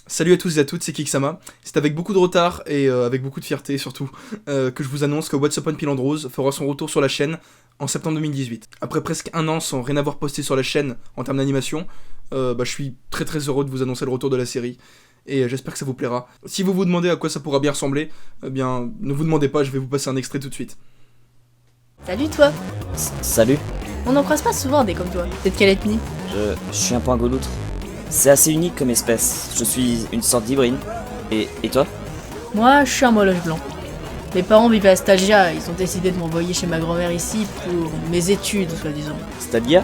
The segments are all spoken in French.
Salut à tous et à toutes, c'est Kiksama. C'est avec beaucoup de retard et avec beaucoup de fierté surtout que je vous annonce que What's Up on Pile and Rose fera son retour sur la chaîne en septembre 2018. Après presque un an sans rien avoir posté sur la chaîne en termes d'animation, je suis très très heureux de vous annoncer le retour de la série et j'espère que ça vous plaira. Si vous vous demandez à quoi ça pourra bien ressembler, eh bien ne vous demandez pas, je vais vous passer un extrait tout de suite. Salut toi. Salut, On n'en croise pas souvent des comme toi. T'es de quelle ethnie? je suis un pangolloutre. C'est assez unique comme espèce. Je suis une sorte d'hybride. Et toi? Moi, je suis un moloch blanc. Mes parents vivent à Stagia, ils ont décidé de m'envoyer chez ma grand-mère ici pour mes études, soi-disant. Stadia?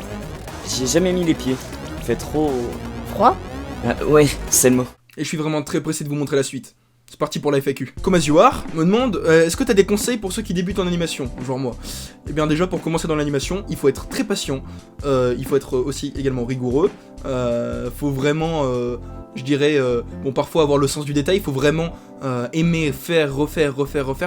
J'y ai jamais mis les pieds. Il fait trop... Froid? Ouais, c'est le mot. Et je suis vraiment très pressé de vous montrer la suite. C'est parti pour la FAQ. Comme As You Are me demande est-ce que t'as des conseils pour ceux qui débutent en animation, genre moi? Eh bien déjà pour commencer dans l'animation, il faut être très patient, il faut être aussi également rigoureux, faut vraiment, je dirais, bon parfois avoir le sens du détail, il faut vraiment aimer faire, refaire,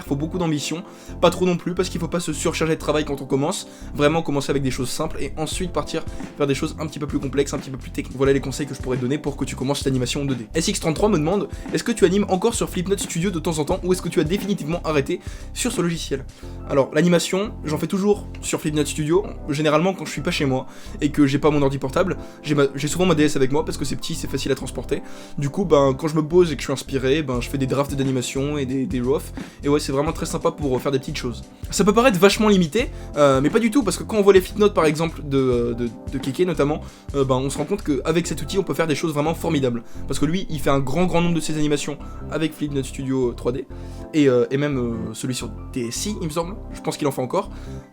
faut beaucoup d'ambition, pas trop non plus parce qu'il faut pas se surcharger de travail quand on commence, vraiment commencer avec des choses simples et ensuite partir vers des choses un petit peu plus complexes, un petit peu plus techniques. Voilà les conseils que je pourrais te donner pour que tu commences cette animation en 2D. SX33 me demande est-ce que tu animes encore sur Flipnote Studio de temps en temps ou est-ce que tu as définitivement arrêté sur ce logiciel? Alors l'animation, j'en fais toujours sur Flipnote Studio, généralement quand je suis pas chez moi et que j'ai pas mon ordi portable, j'ai souvent ma DS avec moi parce que c'est petit, c'est facile à transporter. Du coup, quand je me pose et que je suis inspiré, je fais des drafts d'animation et des rough. Et ouais, c'est vraiment très sympa pour faire des petites choses. Ça peut paraître vachement limité, mais pas du tout, parce que quand on voit les Flipnotes par exemple de Keke notamment, on se rend compte qu'avec cet outil on peut faire des choses vraiment formidables. Parce que lui, il fait un grand nombre de ses animations avec Flipnote Studio 3D, et même celui sur DSi, il me semble, je pense qu'il en fait encore.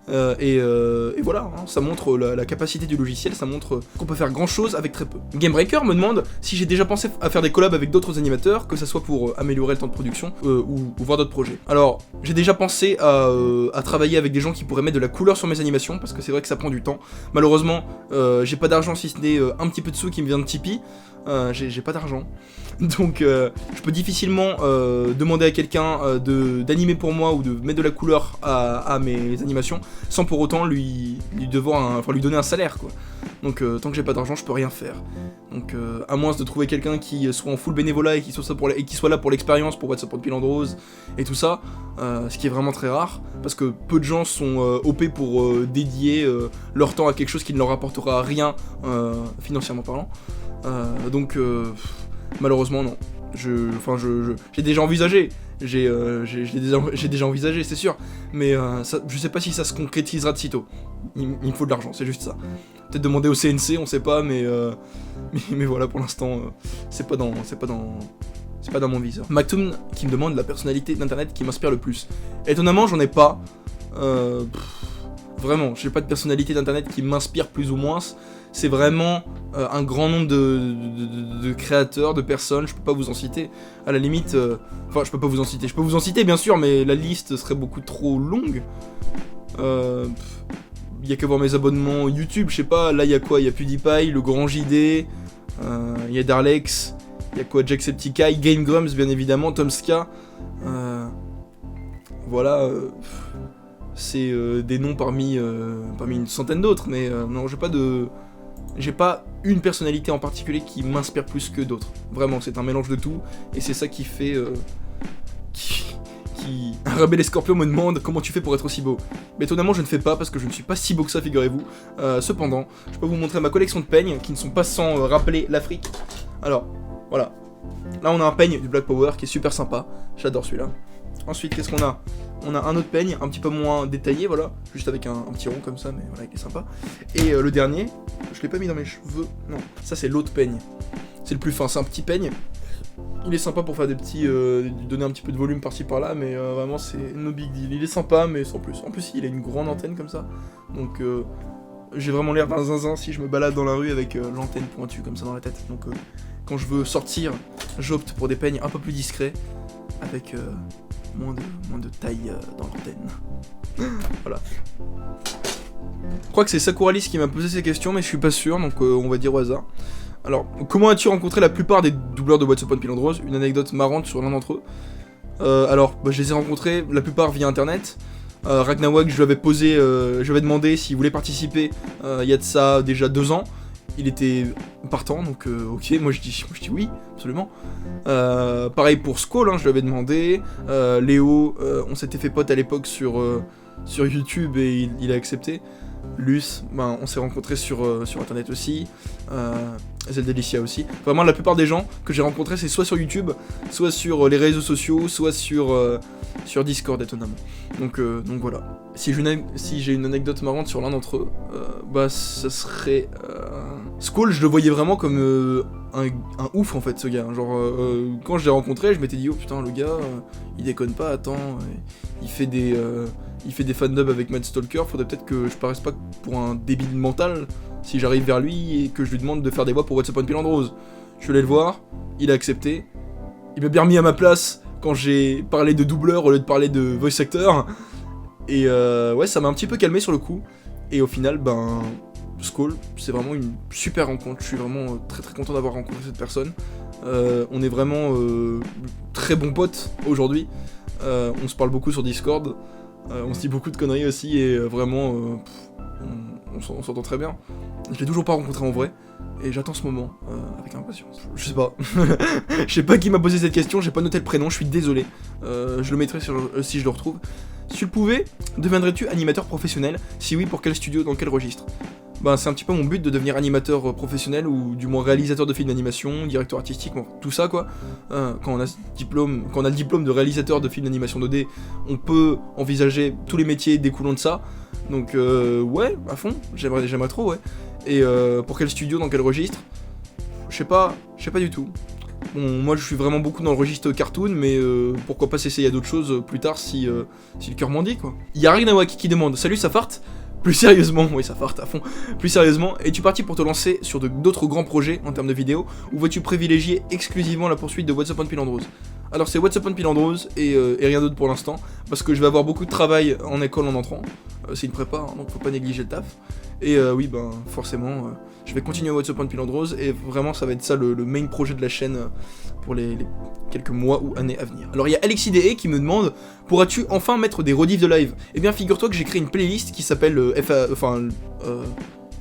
Et voilà, hein, ça montre la capacité du logiciel, ça montre qu'on peut faire grand chose avec très peu. Gamebreaker me demande si j'ai déjà pensé à faire des collabs avec d'autres animateurs, que ça soit pour améliorer le temps de production ou voir d'autres projets. Alors, j'ai déjà pensé à travailler avec des gens qui pourraient mettre de la couleur sur mes animations, parce que c'est vrai que ça prend du temps. Malheureusement, j'ai pas d'argent si ce n'est un petit peu de sous qui me vient de Tipeee. J'ai pas d'argent, donc je peux difficilement demander à quelqu'un d'animer pour moi ou de mettre de la couleur à mes animations sans pour autant lui donner un salaire quoi. Donc tant que j'ai pas d'argent je peux rien faire. Donc à moins de trouver quelqu'un qui soit en full bénévolat et qui soit là pour l'expérience, pour What's Up on Pile and Rose et tout ça, ce qui est vraiment très rare parce que peu de gens sont OP pour dédier leur temps à quelque chose qui ne leur apportera rien financièrement parlant. Donc malheureusement non. J'ai déjà envisagé. J'ai déjà envisagé, c'est sûr. Mais je sais pas si ça se concrétisera de sitôt. Il me faut de l'argent, c'est juste ça. Peut-être demander au CNC, on sait pas, mais voilà, pour l'instant, c'est pas dans mon viseur. Mactoum qui me demande la personnalité d'internet qui m'inspire le plus. Étonnamment, j'en ai pas. Vraiment, j'ai pas de personnalité d'internet qui m'inspire plus ou moins. C'est vraiment un grand nombre de créateurs, de personnes, je peux pas vous en citer. À la limite, je peux pas vous en citer. Je peux vous en citer bien sûr, mais la liste serait beaucoup trop longue. Y a qu'à voir mes abonnements YouTube, je sais pas, là y a quoi? Y a PewDiePie, le Grand JD, y a Darlex, y a quoi? Jacksepticeye, Game Grumps bien évidemment, Tomska. Voilà, c'est des noms parmi une centaine d'autres, mais non, j'ai pas une personnalité en particulier qui m'inspire plus que d'autres. Vraiment, c'est un mélange de tout, et c'est ça qui fait... Un rebelle et Scorpion me demande comment tu fais pour être aussi beau. Mais étonnamment, je ne fais pas parce que je ne suis pas si beau que ça, figurez-vous. Cependant, je peux vous montrer ma collection de peignes qui ne sont pas sans rappeler l'Afrique. Alors, voilà. Là, on a un peigne du Black Power qui est super sympa. J'adore celui-là. Ensuite, qu'est-ce qu'on a? On a un autre peigne, un petit peu moins détaillé, voilà. Juste avec un petit rond comme ça, mais voilà, qui est sympa. Et le dernier, je l'ai pas mis dans mes cheveux. Non, ça c'est l'autre peigne. C'est le plus fin, c'est un petit peigne. Il est sympa pour faire des petits... donner un petit peu de volume par-ci par-là, mais vraiment c'est no big deal. Il est sympa, mais sans plus. En plus, il a une grande antenne comme ça. Donc j'ai vraiment l'air d'un zinzin si je me balade dans la rue avec l'antenne pointue comme ça dans la tête. Donc quand je veux sortir, j'opte pour des peignes un peu plus discrets, avec moins de taille dans l'antenne. Voilà. Je crois que c'est Sakuralis qui m'a posé ces questions, mais je suis pas sûr, donc on va dire au hasard. Alors, comment as-tu rencontré la plupart des doubleurs de What's Up on Pile and Rose? Une anecdote marrante sur l'un d'entre eux. Je les ai rencontrés, la plupart via internet. Ragnawak, je lui avais demandé s'il voulait participer il y a de ça déjà 2 ans. il était partant, donc ok, moi je dis oui, absolument. Pareil pour Skull, hein, je lui avais demandé. Léo, on s'était fait pote à l'époque sur YouTube et il a accepté. Luce, ben, on s'est rencontrés sur internet aussi. Zeldelicia aussi. Vraiment, la plupart des gens que j'ai rencontrés, c'est soit sur YouTube, soit sur les réseaux sociaux, soit sur Discord, étonnamment. Donc voilà. Si j'ai une anecdote marrante sur l'un d'entre eux, bah ça serait Skull. Je le voyais vraiment comme un ouf en fait, ce gars. Genre quand je l'ai rencontré, je m'étais dit oh putain, le gars, il déconne pas. Attends, il fait des fandubs avec Mad Stalker. Faudrait peut-être que je paraisse pas pour un débile mental si j'arrive vers lui et que je lui demande de faire des voix pour What's Up on Pill and Rose. Je suis allé le voir, il a accepté. Il m'a bien remis à ma place quand j'ai parlé de doubleur au lieu de parler de voice actor. Et ouais, ça m'a un petit peu calmé sur le coup. Et au final, ben, Skull, c'est vraiment une super rencontre. Je suis vraiment très très content d'avoir rencontré cette personne. On est vraiment très bons potes aujourd'hui. On se parle beaucoup sur Discord. On se dit beaucoup de conneries aussi. Et vraiment, on s'entend très bien. Je l'ai toujours pas rencontré en vrai. Et j'attends ce moment avec impatience. Je sais pas. Je sais pas qui m'a posé cette question, j'ai pas noté le prénom, je suis désolé. Je le mettrai si je le retrouve. Si tu le pouvais, deviendrais-tu animateur professionnel? Si oui, pour quel studio, dans quel registre? Ben, c'est un petit peu mon but de devenir animateur professionnel, ou du moins réalisateur de films d'animation, directeur artistique, bon, tout ça quoi. Quand on a le diplôme de réalisateur de films d'animation 2D, on peut envisager tous les métiers découlant de ça. Donc ouais, à fond, j'aimerais trop, ouais. Et pour quel studio, dans quel registre? Je sais pas du tout. Bon, moi je suis vraiment beaucoup dans le registre cartoon, mais pourquoi pas s'essayer à d'autres choses plus tard si le cœur m'en dit, quoi. Y'a Rinawaki qui demande: salut, ça farte? Plus sérieusement, oui, ça farte à fond. Plus sérieusement, es-tu parti pour te lancer sur d'autres grands projets en termes de vidéos, ou vas-tu privilégier exclusivement la poursuite de What's Up on Pill and Rose? Alors c'est What's Up on Pill and Rose et rien d'autre pour l'instant, parce que je vais avoir beaucoup de travail en école en entrant. C'est une prépa, hein, donc faut pas négliger le taf. Et oui, ben forcément, je vais continuer What's Up on Pill and Rose, et vraiment ça va être ça le main projet de la chaîne pour les quelques mois ou années à venir. Alors il y a AlexiDE qui me demande: pourras-tu enfin mettre des rediffs de live? Eh bien figure-toi que j'ai créé une playlist qui s'appelle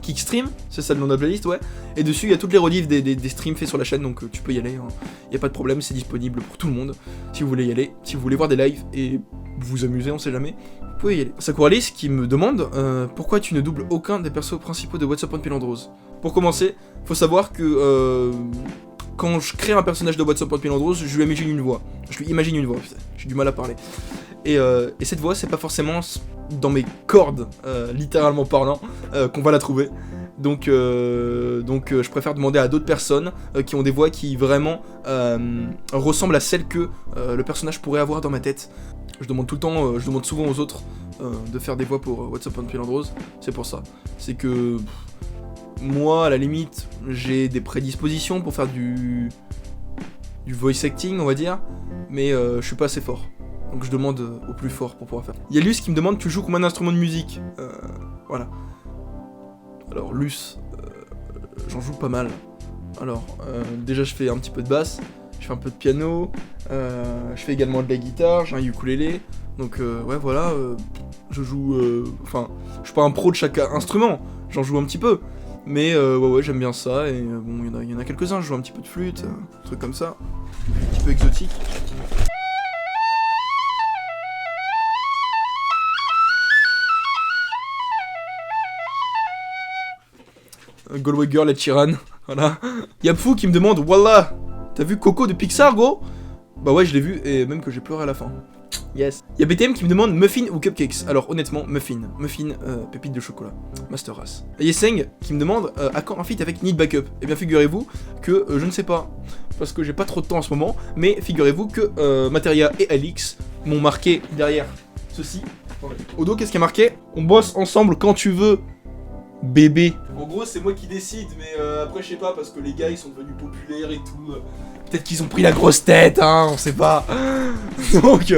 Kickstream, c'est ça le nom de la playlist, ouais. Et dessus il y a toutes les rediffs des streams faits sur la chaîne, donc tu peux y aller, hein. Y a pas de problème, c'est disponible pour tout le monde. Si vous voulez y aller, si vous voulez voir des lives et vous amuser, on sait jamais, vous pouvez y aller. Sakuralis qui me demande pourquoi tu ne doubles aucun des persos principaux de What's Up on Pill and Rose. Pour commencer, faut savoir que quand je crée un personnage de What's Up on Pill and Rose, je lui imagine une voix. Putain, j'ai du mal à parler. Et cette voix, c'est pas forcément dans mes cordes, littéralement parlant, qu'on va la trouver. Donc je préfère demander à d'autres personnes qui ont des voix qui vraiment ressemblent à celles que le personnage pourrait avoir dans ma tête. Je demande souvent aux autres de faire des voix pour What's Up on Pill and Rose. C'est pour ça. C'est que moi, à la limite, j'ai des prédispositions pour faire du voice acting, on va dire, mais je suis pas assez fort. Donc je demande au plus fort pour pouvoir faire. Il y a Luce qui me demande: tu joues combien d'instruments de musique? Voilà. Alors Luce, j'en joue pas mal. Alors déjà je fais un petit peu de basse, je fais un peu de piano, je fais également de la guitare, j'ai un ukulélé. Donc ouais voilà, je joue... Enfin, je suis pas un pro de chaque instrument, j'en joue un petit peu. Mais ouais j'aime bien ça, et bon il y en a quelques-uns, je joue un petit peu de flûte, un truc comme ça, un petit peu exotique. Galway Girl et Chiran, voilà. Y'a Pfou qui me demande: Wallah, t'as vu Coco de Pixar, gros? Bah ouais, je l'ai vu, et même que j'ai pleuré à la fin. Yes. Y'a BTM qui me demande: muffin ou cupcakes? Alors honnêtement, muffin, pépite de chocolat, master race. Yeseng qui me demande: à quand un feat avec Need Backup? Eh bien figurez-vous que je ne sais pas, parce que j'ai pas trop de temps en ce moment, mais figurez-vous que Materia et Alix m'ont marqué derrière ceci. Au dos, qu'est-ce qui a marqué? On bosse ensemble quand tu veux, bébé. En gros, c'est moi qui décide, mais après, je sais pas, parce que les gars ils sont devenus populaires et tout. Peut-être qu'ils ont pris la grosse tête, hein, on sait pas. Donc,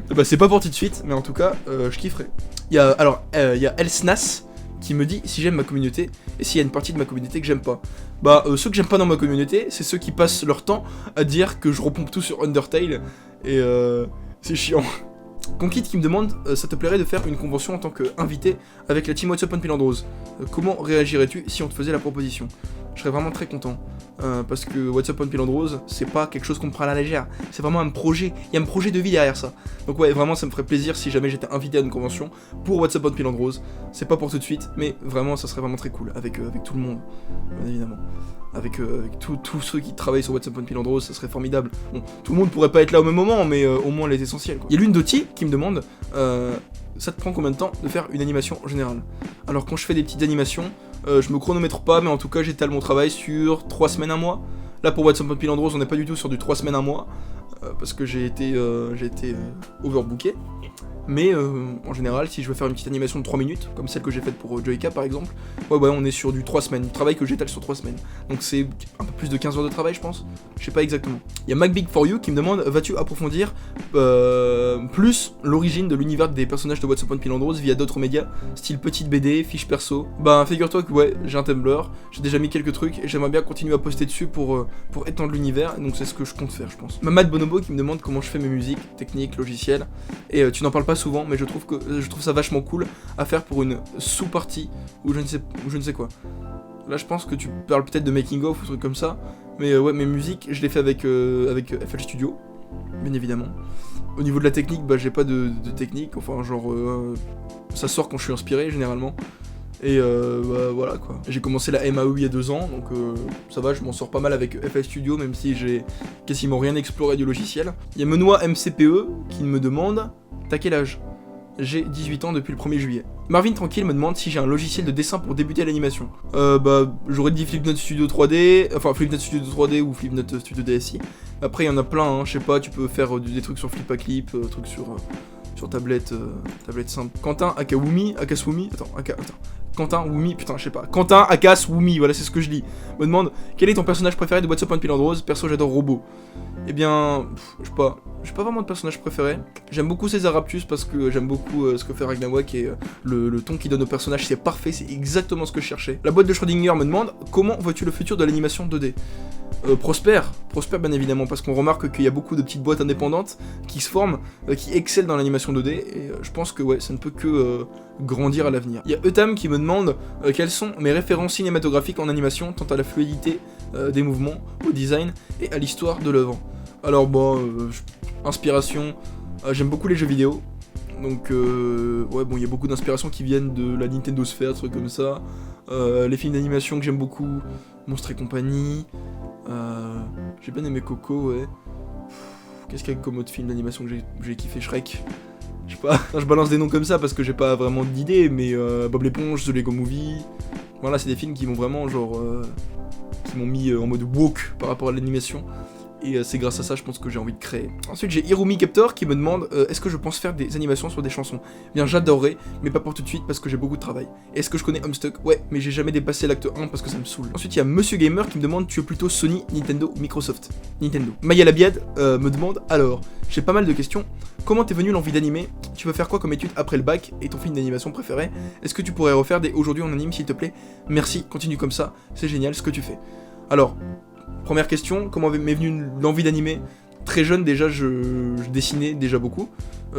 bah, c'est pas pour tout de suite, mais en tout cas, je kifferai. Il y a Elsnas qui me dit si j'aime ma communauté et s'il y a une partie de ma communauté que j'aime pas. Bah, ceux que j'aime pas dans ma communauté, c'est ceux qui passent leur temps à dire que je repompe tout sur Undertale, et c'est chiant. Conquête qui me demande, ça te plairait de faire une convention en tant qu'invité avec la team What's Up on Pilandrose. Comment réagirais-tu si on te faisait la proposition? Je serais vraiment très content. Parce que What's Up on Pilandrose, c'est pas quelque chose qu'on me prend à la légère. C'est vraiment un projet. Il y a un projet de vie derrière ça. Donc ouais, vraiment, ça me ferait plaisir si jamais j'étais invité à une convention pour What's Up on Pilandrose. C'est pas pour tout de suite, mais vraiment, ça serait vraiment très cool. Avec tout le monde, bien évidemment. Avec tous ceux qui travaillent sur What's Up on Pilandrose, ça serait formidable. Bon, tout le monde pourrait pas être là au même moment, mais au moins les essentiels, quoi. Il y a l'une d'Oti qui me demande, ça te prend combien de temps de faire une animation en général? Alors quand je fais des petites animations, je me chronomètre pas, mais en tout cas j'étale mon travail sur 3 semaines, 1 mois. Là pour What's Up on Pilandrose, on n'est pas du tout sur du 3 semaines, 1 mois, parce que j'ai été overbooké. Mais en général, si je veux faire une petite animation de 3 minutes, comme celle que j'ai faite pour Joyka par exemple, ouais, on est sur du 3 semaines, du travail que j'étale sur 3 semaines. Donc c'est un peu plus de 15 heures de travail, je pense. Je sais pas exactement. Il y a MacBig4You qui me demande, vas-tu approfondir plus l'origine de l'univers des personnages de What's Up on Pilandrose via d'autres médias, style petite BD, fiche perso? Bah figure-toi que ouais, j'ai un Tumblr, j'ai déjà mis quelques trucs et j'aimerais bien continuer à poster dessus pour étendre l'univers, donc c'est ce que je compte faire, je pense. Mamad Bonobo qui me demande comment je fais mes musiques, techniques, logiciels, et tu n'en parles pas souvent, mais je trouve ça vachement cool à faire pour une sous-partie ou je ne sais quoi. Là je pense que tu parles peut-être de making of ou trucs comme ça, mais ouais, mes musiques je les fais avec FL Studio, bien évidemment. Au niveau de la technique, bah j'ai pas de technique, enfin genre ça sort quand je suis inspiré généralement. Et bah, voilà quoi. J'ai commencé la MAE il y a 2 ans, donc ça va, je m'en sors pas mal avec FL Studio, même si j'ai quasiment rien exploré du logiciel. Il y a Menois MCPE qui me demande, t'as quel âge? J'ai 18 ans depuis le 1er juillet. Marvin Tranquille me demande si j'ai un logiciel de dessin pour débuter l'animation. Bah j'aurais dit Flipnote Studio 3D, enfin Flipnote Studio 3D ou Flipnote Studio DSI. Après il y en a plein, hein, je sais pas, tu peux faire des trucs sur Flipaclip, trucs sur tablette simple. Quentin Akaswumi, Quentin Wumi, putain je sais pas. Quentin Akaswumi, voilà c'est ce que je lis. Me demande, quel est ton personnage préféré de What's Up on Pilandrose? Perso j'adore Robot. Eh bien, je sais pas vraiment de personnage préféré. J'aime beaucoup César Raptus parce que j'aime beaucoup ce que fait Ragnarok et le ton qu'il donne au personnage, c'est parfait, c'est exactement ce que je cherchais. La boîte de Schrödinger me demande, comment vois-tu le futur de l'animation 2D? Prospère bien évidemment, parce qu'on remarque qu'il y a beaucoup de petites boîtes indépendantes qui se forment, qui excellent dans l'animation 2D, et je pense que ouais, ça ne peut que grandir à l'avenir. Il y a Eutam qui me demande quelles sont mes références cinématographiques en animation, tant à la fluidité des mouvements, au design et à l'histoire de l'œuvre. Alors bon, inspiration, j'aime beaucoup les jeux vidéo, donc ouais bon, il y a beaucoup d'inspirations qui viennent de la Nintendo Sphere, trucs comme ça. Les films d'animation que j'aime beaucoup, Monstres et compagnie. J'ai bien aimé Coco, ouais. Qu'est-ce qu'il y a comme autre film d'animation que j'ai kiffé? Shrek. Je sais pas, je balance des noms comme ça parce que j'ai pas vraiment d'idée, mais Bob l'éponge, The Lego Movie. Voilà, c'est des films qui m'ont vraiment genre qui m'ont mis en mode woke par rapport à l'animation. Et c'est grâce à ça, je pense que j'ai envie de créer. Ensuite, j'ai Hirumi Captor qui me demande est-ce que je pense faire des animations sur des chansons? Eh bien, j'adorerais, mais pas pour tout de suite parce que j'ai beaucoup de travail. Est-ce que je connais Homestuck? Ouais, mais j'ai jamais dépassé l'acte 1 parce que ça me saoule. Ensuite, il y a Monsieur Gamer qui me demande tu es plutôt Sony, Nintendo ou Microsoft? Nintendo. Maya Labiad me demande alors, j'ai pas mal de questions. Comment t'es venu l'envie d'animer? Tu veux faire quoi comme étude après le bac? Et ton film d'animation préféré? Est-ce que tu pourrais refaire des aujourd'hui en anime s'il te plaît? Merci, continue comme ça, c'est génial ce que tu fais. Alors. Première question, comment m'est venue l'envie d'animer? Très jeune déjà, je dessinais déjà beaucoup.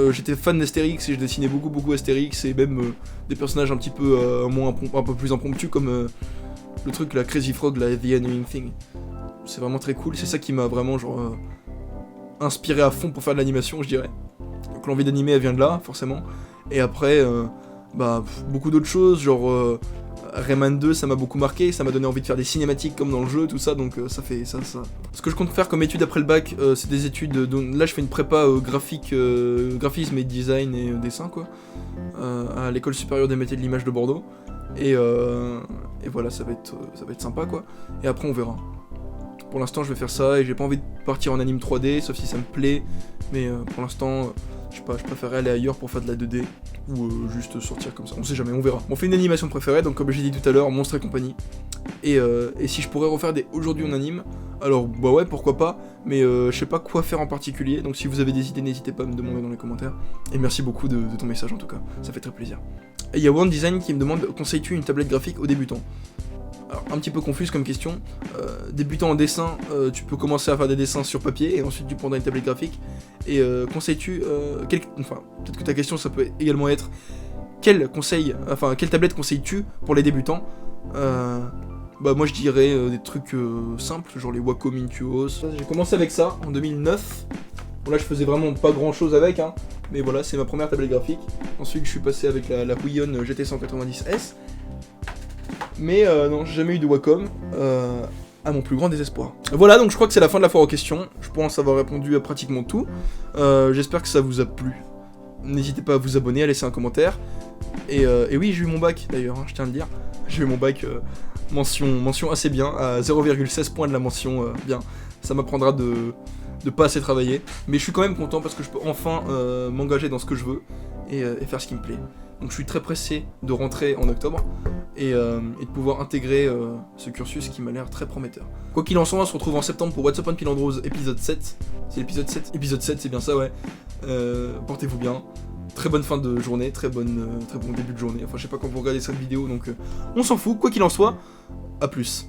J'étais fan d'Astérix et je dessinais beaucoup Astérix et même des personnages un petit peu un peu plus impromptus comme le truc la Crazy Frog, la The Annoying Thing. C'est vraiment très cool, c'est ça qui m'a vraiment genre inspiré à fond pour faire de l'animation, je dirais. Donc l'envie d'animer elle vient de là, forcément. Et après, bah beaucoup d'autres choses, genre Rayman 2 ça m'a beaucoup marqué, ça m'a donné envie de faire des cinématiques comme dans le jeu, tout ça, donc ça fait ça. Ce que je compte faire comme étude après le bac, c'est des études, là je fais une prépa graphisme et design et dessin quoi, à l'école supérieure des métiers de l'image de Bordeaux, et voilà, ça va être sympa quoi, et après on verra. Pour l'instant je vais faire ça, et j'ai pas envie de partir en anime 3D, sauf si ça me plaît, mais pour l'instant, je sais pas, je préférerais aller ailleurs pour faire de la 2D, ou juste sortir comme ça, on sait jamais, on verra. On fait une animation préférée, donc comme j'ai dit tout à l'heure, Monstres et compagnie. Et si je pourrais refaire des aujourd'hui en anime, alors bah ouais, pourquoi pas, mais je sais pas quoi faire en particulier, donc si vous avez des idées, n'hésitez pas à me demander dans les commentaires. Et merci beaucoup de ton message en tout cas, ça fait très plaisir. Et il y a One Design qui me demande, conseilles-tu une tablette graphique aux débutants? Alors, un petit peu confuse comme question. Débutant en dessin, tu peux commencer à faire des dessins sur papier et ensuite tu prendras une tablette graphique. Et conseilles-tu, enfin, peut-être que ta question ça peut également être quelle tablette conseilles-tu pour les débutants? Bah moi je dirais des trucs simples, genre les Wacom Intuos. J'ai commencé avec ça en 2009. Bon là je faisais vraiment pas grand chose avec, hein. Mais voilà, c'est ma première tablette graphique. Ensuite je suis passé avec la Huion GT190S. Mais non, j'ai jamais eu de Wacom, à mon plus grand désespoir. Voilà, donc je crois que c'est la fin de la foire aux questions. Je pense avoir répondu à pratiquement tout. J'espère que ça vous a plu. N'hésitez pas à vous abonner, à laisser un commentaire. Et oui, j'ai eu mon bac d'ailleurs, hein, je tiens à le dire. J'ai eu mon bac mention assez bien, à 0,16 points de la mention bien. Ça m'apprendra de pas assez travailler. Mais je suis quand même content parce que je peux enfin m'engager dans ce que je veux et faire ce qui me plaît. Donc je suis très pressé de rentrer en octobre et de pouvoir intégrer ce cursus qui m'a l'air très prometteur. Quoi qu'il en soit, on se retrouve en septembre pour What's Up on Pilandrose épisode 7. C'est l'épisode 7 ? Épisode 7, c'est bien ça, ouais. Portez-vous bien. Très bonne fin de journée, très bon début de journée. Enfin, je sais pas quand vous regardez cette vidéo, donc on s'en fout. Quoi qu'il en soit, à plus.